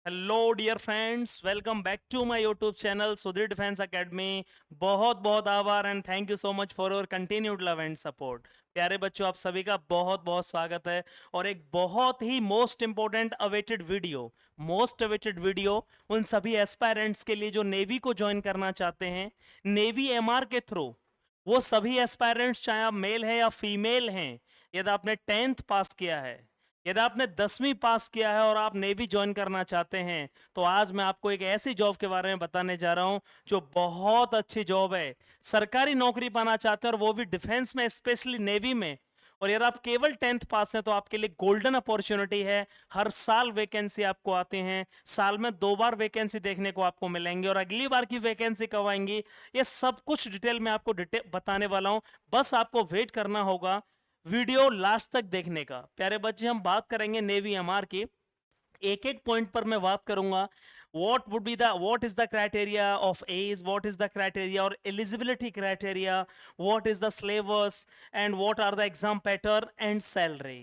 Hello dear friends, welcome back to my YouTube channel Sudhir defence academy. बहुत बहुत आभार and thank you so much for your continued love and support. प्यारे बच्चों, आप सभी का बहुत बहुत स्वागत है और एक बहुत ही मोस्ट अवेटेड वीडियो उन सभी एस्पायरेंट्स के लिए जो नेवी को ज्वाइन करना चाहते हैं नेवी एमआर के थ्रू। वो सभी एस्पायरेंट्स, चाहे आप मेल हैं या फीमेल हैं, यदि आपने 10th पास किया है, यदि आपने 10वीं पास किया है और आप नेवी ज्वाइन करना चाहते हैं, तो आज मैं आपको एक ऐसी जॉब के बारे में बताने जा रहा हूं जो बहुत अच्छी जॉब है। सरकारी नौकरी पाना चाहते हैं और वो भी डिफेंस में, स्पेशली नेवी में। और यदि आप केवल 10th पास हैं तो आपके लिए गोल्डन अपॉर्चुनिटी है। हर साल वैकेंसी आपको आती हैं, साल में 2 बार वैकेंसी देखने को आपको मिलेंगे और अगली बार की वैकेंसी कब आएंगी ये सब कुछ डिटेल में आपको बताने वाला हूं। बस आपको वेट करना होगा वीडियो लास्ट तक देखने का। प्यारे बच्चे, हम बात करेंगे नेवी एमआर की। एक एक पॉइंट पर मैं बात करूंगा। what is the criteria of age, what is the criteria or eligibility criteria, what is the syllabus and what are the exam pattern and salary।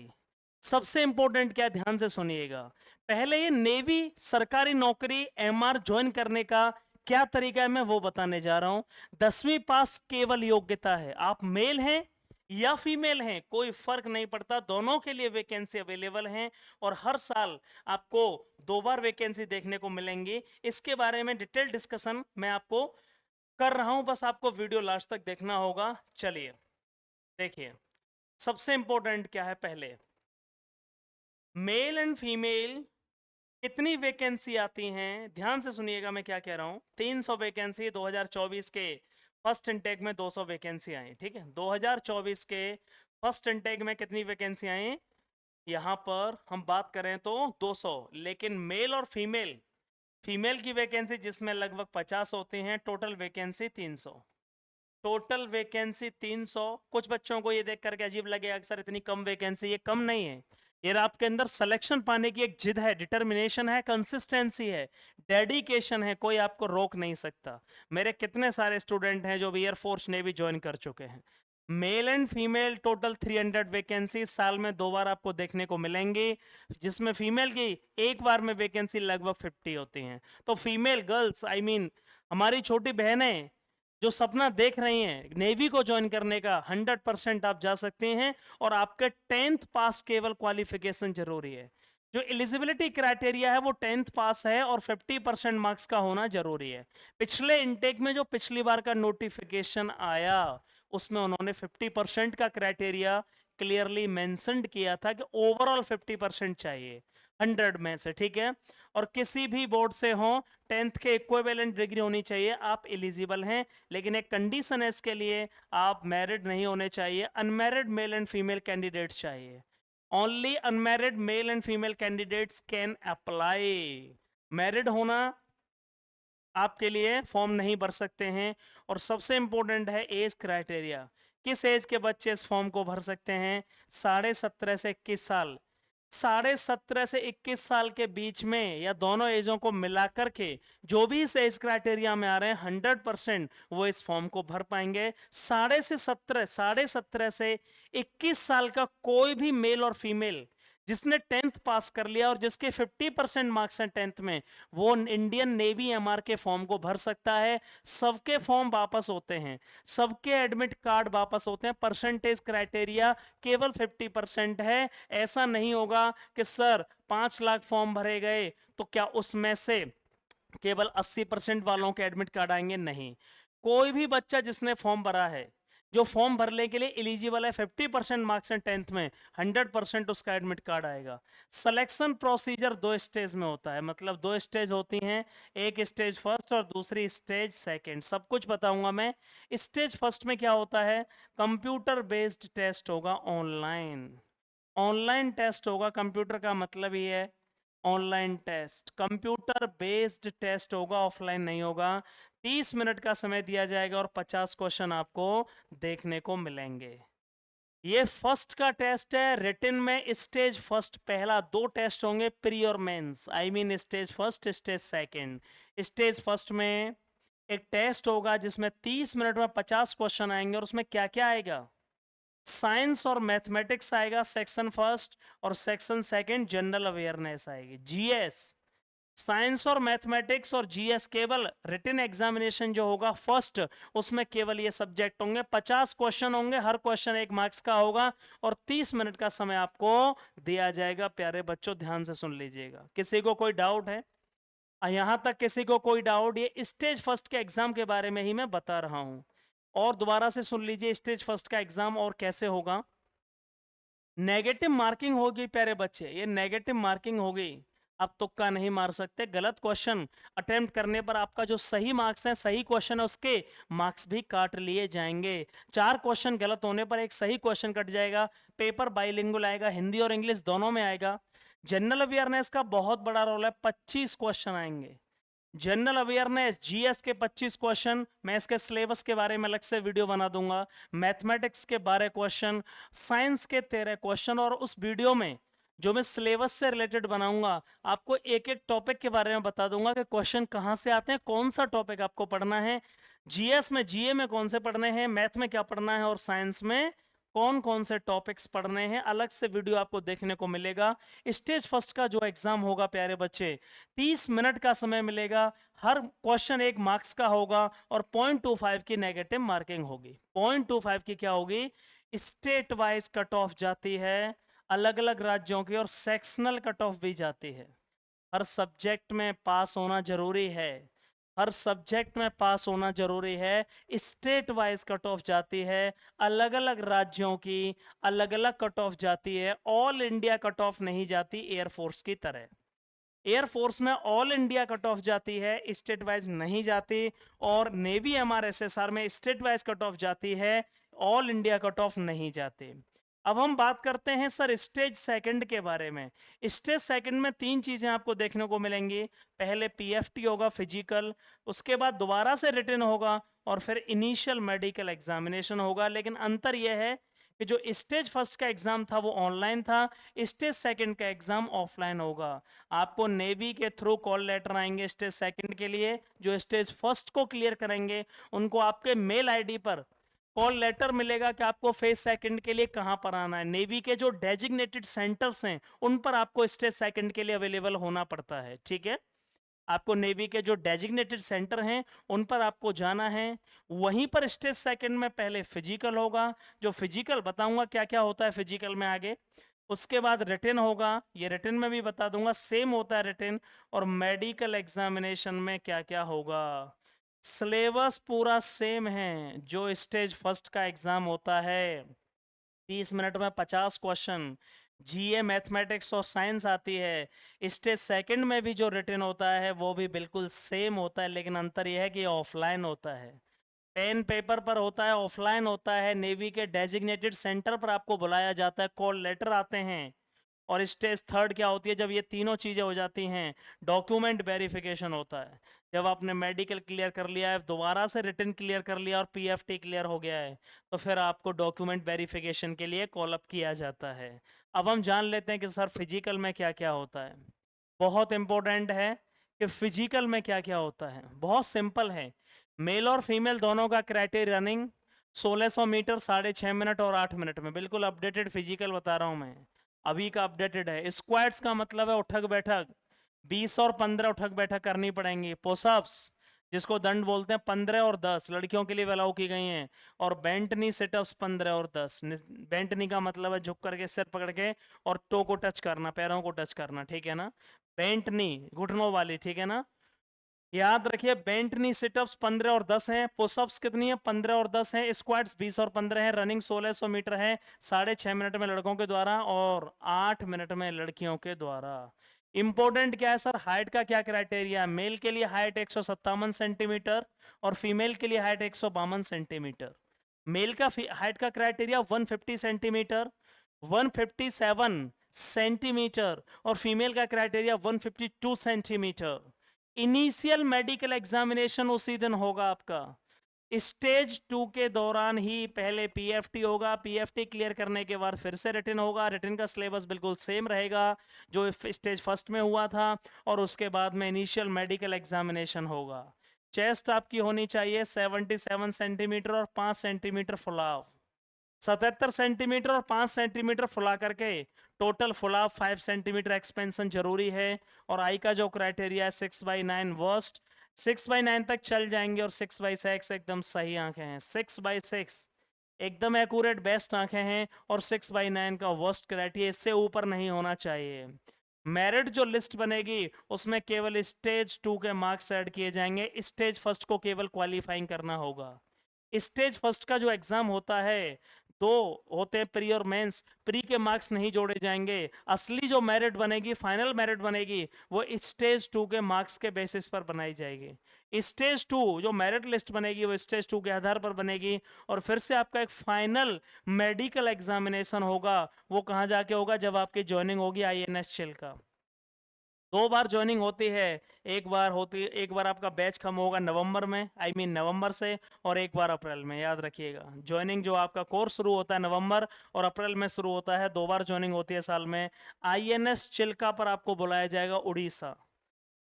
सबसे इंपॉर्टेंट क्या, ध्यान से सुनिएगा। पहले ये नेवी सरकारी नौकरी एमआर ज्वाइन करने का क्या तरीका है मैं वो बताने जा रहा हूं। 10वीं पास केवल योग्यता है। आप मेल हैं या फीमेल हैं कोई फर्क नहीं पड़ता, दोनों के लिए वैकेंसी अवेलेबल हैं और हर साल आपको 2 बार वैकेंसी देखने को मिलेंगी। इसके बारे में डिटेल डिस्कशन मैं आपको कर रहा हूं, बस आपको वीडियो लास्ट तक देखना होगा। चलिए देखिए, सबसे इंपॉर्टेंट क्या है। पहले मेल एंड फीमेल कितनी वैकेंसी आती हैं, ध्यान से सुनिएगा मैं क्या कह रहा हूं। 300 वैकेंसी 2024 के फर्स्ट इनटेक में 200 वैकेंसी आई, ठीक है। 2024 के फर्स्ट इनटेक में कितनी वैकेंसी आई, यहां पर हम बात करें तो 200। लेकिन मेल और फीमेल, फीमेल की वैकेंसी जिसमें लगभग 50 होती हैं, टोटल वैकेंसी 300। Total vacancy 300। कुछ बच्चों को ये देख करके अजीब लगेगा कि सर इतनी कम वैकेंसी। ये कम नहीं है, ये आपके अंदर सिलेक्शन पाने की एक जिद है, डिटर्मिनेशन है, कंसिस्टेंसी है, डेडिकेशन है, कोई आपको रोक नहीं सकता। मेरे कितने सारे स्टूडेंट हैं जो भी एयरफोर्स नेवी ज्वाइन कर चुके हैं। Mail and female total 300 vacancy साल में 2 बार आपको देखने को मिलेंगी, जिसमें फीमेल की एक बार में वैकेंसी लगभग 50 होती हैं। तो फीमेल गर्ल्स, आई मीन हमारी छोटी बहनें जो सपना देख रही हैं नेवी को ज्वाइन करने का, 100% आप जा सकते हैं। और आपके 10th पास केवल क्वालिफिकेशन जरूरी है। जो एलिजिबिलिटी क्राइटेरिया है वो 10th पास है और 50% मार्क्स का होना जरूरी है। पिछले इनटेक में जो पिछली बार का नोटिफिकेशन आया उसमें उन्होंने 50% का क्राइटेरिया क्लियरली मेंशन्ड किया था कि ओवरऑल 50% चाहिए 100 में से, ठीक है। और किसी भी बोर्ड से हो, 10th के इक्विवेलेंट डिग्री होनी चाहिए, आप एलिजिबल हैं। लेकिन एक कंडीशन है इसके लिए, आप मैरिड नहीं होने चाहिए। Unmarried male and female candidates चाहिए। Only unmarried male and female candidates can apply. Married होना आपके लिए फॉर्म नहीं भर सकते हैं। और सबसे इंपॉर्टेंट है एज क्राइटेरिया। किस एज के बच्चे इस फॉर्म को भर सकते हैं, 17.5 से 21 साल। 17.5 से 21 साल के बीच में या दोनों एजों को मिलाकर के जो भी इस एज क्राइटेरिया में आ रहे हैं 100% वो इस फॉर्म को भर पाएंगे। 17.5 से 21 साल का कोई भी मेल और फीमेल जिसने 10th पास कर लिया और जिसके 50% मार्क्स हैं 10th में, वो इंडियन नेवी एमआर के फॉर्म को भर सकता है। सबके फॉर्म वापस होते हैं, सबके एडमिट कार्ड वापस होते हैं। परसेंटेज क्राइटेरिया केवल 50% है। ऐसा नहीं होगा कि सर 5 लाख फॉर्म भरे गए तो क्या उसमें से केवल 80% वालों के एडमिट कार्ड आएंगे, नहीं। कोई भी बच्चा जिसने फॉर्म भरा है, जो फॉर्म भरने के लिए एलिजिबल है, 50% मार्क्स हैं 10th में, 100% उसका एडमिट कार्ड आएगा। सिलेक्शन प्रोसीजर 2 स्टेज में होता है, मतलब 2 स्टेज होती हैं, एक स्टेज फर्स्ट और दूसरी स्टेज सेकंड। सब कुछ बताऊंगा मैं। स्टेज फर्स्ट में क्या होता है, कंप्यूटर बेस्ड टेस्ट होगा, ऑनलाइन। ऑनलाइन टेस्ट होगा, कंप्यूटर का मतलब ही है online test. Computer based test होगा, ऑफलाइन नहीं होगा। 30 मिनट का समय दिया जाएगा और 50 क्वेश्चन आपको देखने को मिलेंगे। ये फर्स्ट का टेस्ट है। रिटन में स्टेज फर्स्ट पहला 2 टेस्ट होंगे, प्री और mains, I mean stage first stage second. Stage first में एक टेस्ट होगा जिसमें 30 मिनट में 50 क्वेश्चन आएंगे और उसमें क्या क्या आएगा, साइंस और मैथमेटिक्स आएगा सेक्शन फर्स्ट, और सेक्शन सेकंड जनरल अवेयरनेस आएगी, जीएस, साइंस और मैथमेटिक्स और जीएस केवल रिटन एग्जामिनेशन जो होगा फर्स्ट, उसमें केवल ये सब्जेक्ट होंगे। 50 क्वेश्चन होंगे, हर क्वेश्चन 1 मार्क्स का होगा और 30 मिनट का समय आपको दिया जाएगा। प्यारे बच्चों ध्यान से सुन लीजिएगा। किसी को कोई डाउट है? यहां तक किसी को कोई डाउट? ये स्टेज फर्स्ट के एग्जाम के बारे में ही मैं बता रहा हूं। और दोबारा से सुन लीजिए स्टेज फर्स्ट का एग्जाम और कैसे होगा। नेगेटिव मार्किंग होगी प्यारे बच्चे, ये नेगेटिव मार्किंग होगी। आप तुक्का नहीं मार सकते। गलत क्वेश्चन अटेम्प्ट करने पर आपका जो सही मार्क्स है, सही क्वेश्चन है, उसके मार्क्स भी काट लिए जाएंगे। 4 क्वेश्चन गलत होने पर एक सही क्वेश्चन कट जाएगा। पेपर बाइलिंगुअल आएगा, हिंदी और इंग्लिश दोनों में आएगा। जनरल अवेयरनेस का बहुत बड़ा रोल है, 25 क्वेश्चन आएंगे। जनरल अवेयरनेस जीएस के 25 क्वेश्चन, मैं इसके सिलेबस के बारे में अलग से वीडियो बना दूंगा। मैथमेटिक्स के 12 क्वेश्चन, साइंस के 13 क्वेश्चन। और उस वीडियो में जो मैं सिलेबस से रिलेटेड बनाऊंगा, आपको एक एक टॉपिक के बारे में बता दूंगा कि क्वेश्चन कहां से आते हैं, कौन सा टॉपिक आपको पढ़ना है। जीएस में जीए में कौन से पढ़ने हैं, मैथ में क्या पढ़ना है और साइंस में कौन कौन से टॉपिक्स पढ़ने हैं, अलग से वीडियो आपको देखने को मिलेगा। स्टेज फर्स्ट का जो एग्जाम होगा प्यारे बच्चे, 30 मिनट का समय मिलेगा। हर क्वेश्चन 1 मार्क्स का होगा और 0.25 की नेगेटिव मार्किंग होगी। 0.25 की क्या होगी? स्टेट वाइज कट ऑफ जाती है, अलग अलग राज्यों की, और सेक्शनल कट ऑफ भी जाती है। हर सब्जेक्ट में पास होना जरूरी है, हर सब्जेक्ट में पास होना जरूरी है। स्टेट वाइज कट ऑफ जाती है, अलग अलग राज्यों की अलग अलग कट ऑफ जाती है। ऑल इंडिया कट ऑफ नहीं जाती एयरफोर्स की तरह। एयरफोर्स में ऑल इंडिया कट ऑफ जाती है, स्टेट वाइज नहीं जाती। और नेवी एमआरएसएसआर में स्टेट वाइज कट ऑफ जाती है, ऑल इंडिया कट ऑफ नहीं जाती। अब हम बात करते हैं सर स्टेज सेकंड के बारे में। स्टेज सेकंड में 3 चीजें आपको देखने को मिलेंगी। पहले पीएफटी होगा फिजिकल, उसके बाद दोबारा से रिटन होगा और फिर इनिशियल मेडिकल एग्जामिनेशन होगा। लेकिन अंतर यह है कि जो स्टेज फर्स्ट का एग्जाम था वो ऑनलाइन था, स्टेज सेकंड का एग्जाम ऑफलाइन होगा। आपको नेवी के थ्रू कॉल लेटर आएंगे स्टेज सेकंड के लिए। जो स्टेज फर्स्ट को क्लियर करेंगे उनको आपके मेल आईडी पर कॉल लेटर मिलेगा कि आपको फेज सेकंड के लिए कहां पर आना है। नेवी के जो डेजिग्नेटेड सेंटर्स हैं उन पर आपको स्टेज सेकंड के लिए अवेलेबल होना पड़ता है। ठीक है, आपको नेवी के जो डेजिग्नेटेड सेंटर हैं उन पर आपको जाना है। वहीं पर स्टेज सेकंड में पहले फिजिकल होगा, जो फिजिकल बताऊंगा क्या क्या होता है फिजिकल में आगे। उसके बाद रिटन होगा, ये रिटन में भी बता दूंगा, सेम होता है रिटन। और मेडिकल एग्जामिनेशन में क्या क्या होगा, सिलेबस पूरा सेम है जो स्टेज फर्स्ट का एग्जाम होता है। 30 मिनट में 50 क्वेश्चन, जीए मैथमेटिक्स और साइंस आती है। स्टेज सेकंड में भी जो रिटन होता है वो भी बिल्कुल सेम होता है, लेकिन अंतर यह है कि ऑफलाइन होता है, पेन पेपर पर होता है, ऑफलाइन होता है। नेवी के डेजिग्नेटेड सेंटर पर आपको बुलाया जाता है, कॉल लेटर आते हैं। और स्टेज थर्ड क्या होती है? जब ये तीनों चीजें हो जाती हैं, डॉक्यूमेंट वेरिफिकेशन होता है। जब आपने मेडिकल क्लियर कर लिया है, दोबारा से रिटन क्लियर कर लिया और पीएफटी क्लियर हो गया है, तो फिर आपको डॉक्यूमेंट वेरिफिकेशन के लिए कॉल अप किया जाता है। अब हम जान लेते हैं कि सर फिजिकल में क्या क्या होता है। बहुत इंपॉर्टेंट है कि फिजिकल में क्या क्या होता है। बहुत सिंपल है, मेल और फीमेल दोनों का क्राइटेरिया रनिंग, 1600 मीटर 6.5 मिनट और 8 मिनट में। बिल्कुल अपडेटेड फिजिकल बता रहा हूं मैं, अभी का अपडेटेड है। स्क्वाट्स का मतलब है उठक बैठक, 20 और 15 उठक बैठक करनी पड़ेंगी। पुशअप्स जिसको दंड बोलते हैं 15 और 10 लड़कियों के लिए अलाउ की गई हैं। और बेंट नी सिटअप्स 15 और 10। बेंट नी का मतलब है झुक करके सिर पकड़ के और टो को टच करना, पैरों को टच करना, ठीक है ना। बेंट नी घुटनों वाली, ठीक है ना। याद रखिए बेंट नी सिटअप्स 15 और 10 हैं, पुशअप्स कितनी है? 15 और 10 हैं, स्क्वाट्स 20 और 15 है, रनिंग 1600 मीटर है 6.5 मिनट में लड़कों के द्वारा और 8 मिनट में लड़कियों के द्वारा। इंपॉर्टेंट क्या है सर, हाइट का क्या क्राइटेरिया? मेल के लिए हाइट 157 सेंटीमीटर और फीमेल के लिए हाइट 152 सेंटीमीटर। मेल का हाइट का क्राइटेरिया 150 सेंटीमीटर, 157 सेंटीमीटर, और फीमेल का criteria 152 centimetre. Initial medical examination उसी दिन होगा आपका। स्टेज 2 के दौरान ही पहले पीएफटी होगा, पीएफटी क्लियर करने के बाद फिर से रिटन होगा। रिटन का सिलेबस बिल्कुल सेम रहेगा जो स्टेज फर्स्ट में हुआ था। और उसके बाद में इनिशियल मेडिकल एग्जामिनेशन होगा। चेस्ट आपकी होनी चाहिए 77 सेंटीमीटर और 5 सेंटीमीटर फुलाव। 77 सेंटीमीटर और 5 सेंटीमीटर फुला करके टोटल फुला 5 सेंटीमीटर एक्सपेंशन जरूरी है। और आई का जो क्राइटेरिया है 6/9 वर्स्ट, 6/9 तक चल जाएंगे और 6/6 एकदम सही आंखें हैं। 6/6 एकदम एक्यूरेट बेस्ट आंखें हैं और 6/9 का वर्स्ट क्राइटेरिया, इससे ऊपर नहीं होना चाहिए। मेरिट जो लिस्ट बनेगी उसमें केवल स्टेज 2 के मार्क्स ऐड किए जाएंगे, स्टेज फर्स्ट को केवल क्वालिफाइंग करना होगा। स्टेज फर्स्ट का जो एग्जाम होता है, दो होते हैं प्री और मेंस, प्री के मार्क्स नहीं जोड़े जाएंगे। असली जो मेरिट बनेगी, फाइनल मेरिट बनेगी, वो स्टेज 2 के मार्क्स के बेसिस पर बनाई जाएगी। स्टेज 2 जो मेरिट लिस्ट बनेगी वो स्टेज 2 के आधार पर बनेगी। और फिर से आपका एक फाइनल मेडिकल एग्जामिनेशन होगा। वो कहाँ जाके होगा? जब आपकी ज्वाइनिंग होगी INS चिल का। 2 बार ज्वाइनिंग होती है। एक बार आपका बैच खत्म होगा नवंबर में, नवंबर से, और एक बार अप्रैल में। याद रखिएगा, ज्वाइनिंग जो आपका कोर्स शुरू होता है नवंबर और अप्रैल में शुरू होता है। 2 बार ज्वाइनिंग होती है साल में। INS चिल्का पर आपको बुलाया जाएगा उड़ीसा।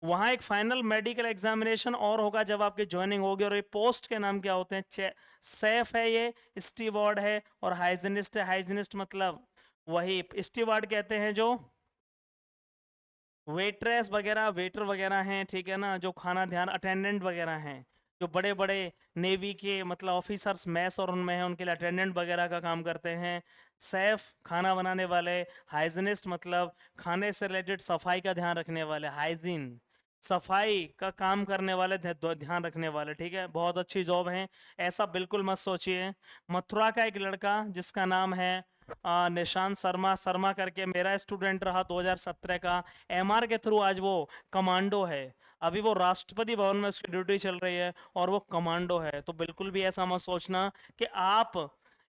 वहां एक फाइनल मेडिकल एग्जामिनेशन और होगा जब आपकी ज्वाइनिंग होगी। और ये पोस्ट के नाम क्या होते हैं? सेफ है, ये स्टीवार्ड है, और हाइजीनिस्ट है। हाइजीनिस्ट मतलब वही स्टीवार्ड कहते हैं जो वेट्रेस वगैरह, वेटर वगैरह हैं, ठीक है ना, जो खाना ध्यान अटेंडेंट वगैरह हैं, जो बड़े बड़े नेवी के मतलब ऑफिसर्स मैस और उनमें हैं, उनके लिए अटेंडेंट वगैरह का काम करते हैं। सेफ खाना बनाने वाले। हाइजीनिस्ट मतलब खाने से रिलेटेड सफाई का ध्यान रखने वाले, हाइजीन, सफाई का काम करने वाले, ध्यान रखने वाले। ठीक है, बहुत अच्छी जॉब है, ऐसा बिल्कुल मत सोचिए। मथुरा का एक लड़का जिसका नाम है निशांत शर्मा करके, मेरा स्टूडेंट रहा 2017 का। MR के थ्रू आज वो कमांडो है। अभी वो राष्ट्रपति भवन में उसकी ड्यूटी चल रही है और वो कमांडो है। तो बिल्कुल भी ऐसा मत सोचना कि आप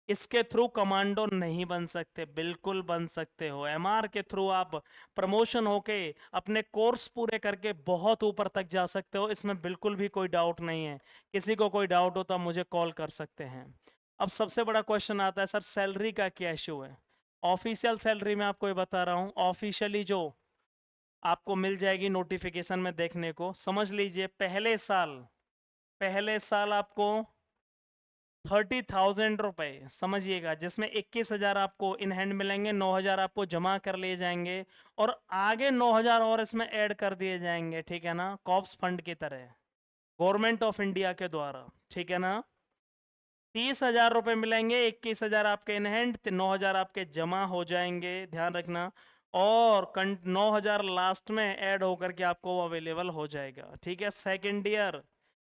इसके थ्रू कमांडो नहीं बन सकते। बिल्कुल बन सकते हो। MR के थ्रू आप प्रमोशन होके अपने कोर्स पूरे करके बहुत ऊपर तक जा सकते हो, इसमें बिल्कुल भी कोई डाउट नहीं है। किसी को कोई डाउट हो तो मुझे कॉल कर सकते हैं। अब सबसे बड़ा क्वेश्चन आता है, सर सैलरी का क्या इशू है? ऑफिशियल सैलरी में आपको ये बता रहा हूँ, ऑफिशियली जो आपको मिल जाएगी नोटिफिकेशन में देखने को, समझ लीजिए पहले साल आपको 30,000 रुपए समझिएगा, जिसमें 21,000 आपको इन हैंड मिलेंगे, 9,000 आपको जमा कर लिए जाएंगे और आगे 9,000 और इसमें ऐड कर दिए जाएंगे। ठीक है ना, कॉप्स फंड की तरह, गवर्नमेंट ऑफ इंडिया के द्वारा। ठीक है ना, 30,000 रुपए मिलेंगे, 21,000 आपके इन हैंड, 9,000 आपके जमा हो जाएंगे, ध्यान रखना। और 9,000 लास्ट में ऐड होकर के आपको वो अवेलेबल हो जाएगा। ठीक है, सेकेंड ईयर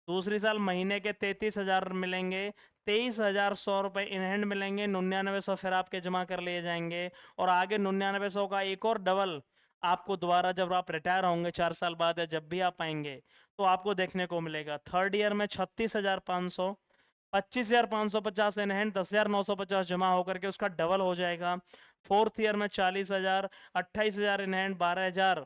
दूसरी साल महीने के 33,000 मिलेंगे, 23,100 रुपये इन हैंड मिलेंगे, 9900 फिर आपके जमा कर लिए जाएंगे। और आगे 9900 का एक और डबल आपको दोबारा जब आप रिटायर होंगे 4 साल बाद या जब भी आप आएंगे तो आपको देखने को मिलेगा। थर्ड ईयर में 36,500, 25,550 इन हैंड, 10,950 जमा होकर के उसका डबल हो जाएगा। फोर्थ ईयर में 40,000, 28,000 इन हैंड, 12,000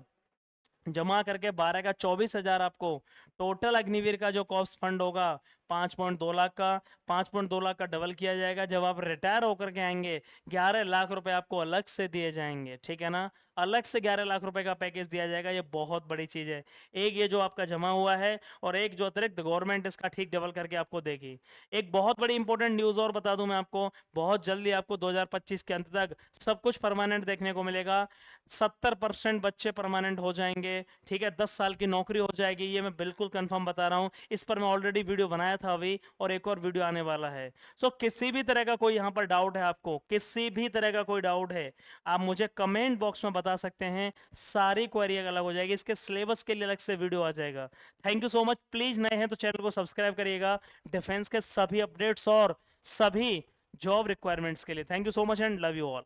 जमा करके 12 का 24,000 आपको टोटल अग्निवीर का जो कॉस्ट फंड होगा 5.2 लाख का, 5.2 लाख का डबल किया जाएगा। जब आप रिटायर होकर के आएंगे 11 लाख रुपए आपको अलग से दिए जाएंगे। ठीक है ना, अलग से 11 लाख रुपए का पैकेज दिया जाएगा। ये बहुत बड़ी चीज है। एक ये जो आपका जमा हुआ है और एक जो अतिरिक्त गवर्नमेंट इसका ठीक डबल करके आपको देगी। एक बहुत बड़ी इंपॉर्टेंट न्यूज और बता दूं मैं आपको, बहुत जल्दी आपको 2025 के अंत तक सब कुछ परमानेंट देखने को मिलेगा। 70% बच्चे परमानेंट हो जाएंगे। ठीक है, 10 साल की नौकरी हो जाएगी, ये मैं बिल्कुल कंफर्म बता रहा हूं। इस पर मैं ऑलरेडी वीडियो बनाया था अभी, और एक और वीडियो आने वाला है। सो किसी भी तरह का कोई यहां पर डाउट है, आपको किसी भी तरह का कोई डाउट है, आप मुझे कमेंट बॉक्स में बता सकते हैं। सारी क्वेरी अलग हो जाएगी, इसके सिलेबस के लिए अलग से वीडियो आ जाएगा। Thank you so much. Please नए हैं तो चैनल को सब्सक्राइब करिएगा डिफेंस के सभी अपडेट्स और सभी जॉब रिक्वायरमेंट्स के लिए। Thank you so much and love you all.